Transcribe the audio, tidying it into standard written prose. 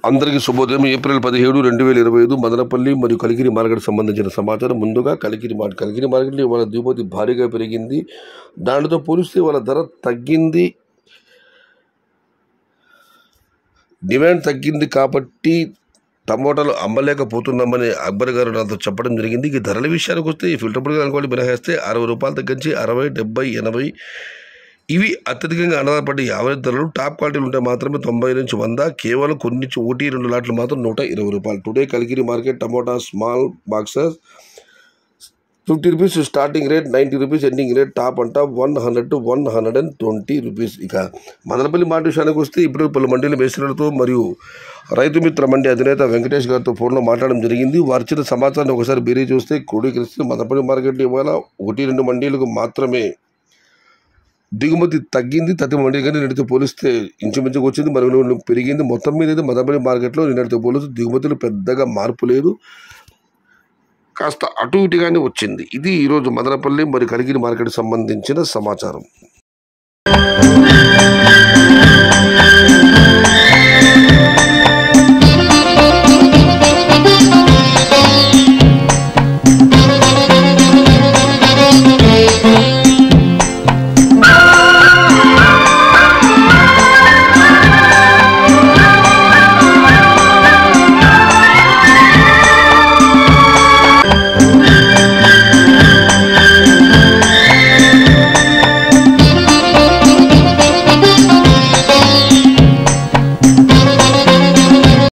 అందరికీ శుభోదయం. ఏప్రిల్ 17, 2025 మదనపల్లి మరియు కలికిరి మార్కెట్ సంబంధించిన సమాచారం. ముందుగా కలికిరి మార్కెట్లో ఇవాళ దిగుమతి భారీగా పెరిగింది. దానితో పోలిస్తే ఇవాళ ధర తగ్గింది. డిమాండ్ తగ్గింది కాబట్టి టమోటాలు అమ్మలేకపోతున్నామని అక్బర్ గారు నాతో చెప్పడం జరిగింది. ఈ ధరల విషయానికి వస్తే ఈ ఫిల్టర్ పొడి అనుకోవాలి మినహాయిస్తే 60 రూపాయలు తగ్గించి 60, 70, 80 ఇవి అత్యధికంగా ఆధారపడి యావరేజ్ ధరలు. టాప్ క్వాలిటీలు ఉంటే మాత్రమే 90 నుంచి 100. కేవలం కొన్ని 1-2 లాట్లు మాత్రం 120 రూపాయలు. Today Kalikiri market tomato small boxes 50 rupees starting rate, 90 rupees ending rate. Top అంట 100 to 120 రూపీస్. ఇక మదనపల్లి మాట విషయానికి వస్తే ఇప్పుడు పలు మండీల మేస్త్రులతో మరియు రైతు మిత్ర మండి అధినేత వెంకటేష్ గారితో ఫోన్లో మాట్లాడడం జరిగింది. వారి ఇచ్చిన సమాచారాన్ని ఒకసారి బేరీ చూస్తే క్రోడీకరిస్తే మదనపల్లి మార్కెట్లో ఇవాళ 1-2 మండీలకు మాత్రమే దిగుమతి తగ్గింది. ప్రతి మండీ కానీ నిన్నటితో పోలిస్తే ఇంచుమించుకు వచ్చింది, మరుగులు పెరిగింది. మొత్తం మీద అయితే మదనపల్లి మార్కెట్లో నిన్నటితో పోలిస్తే దిగుమతులు పెద్దగా మార్పు లేదు, కాస్త అటు ఇటుగానే వచ్చింది. ఇది ఈరోజు మదనపల్లి మరియు కలికిరి మార్కెట్ సంబంధించిన సమాచారం.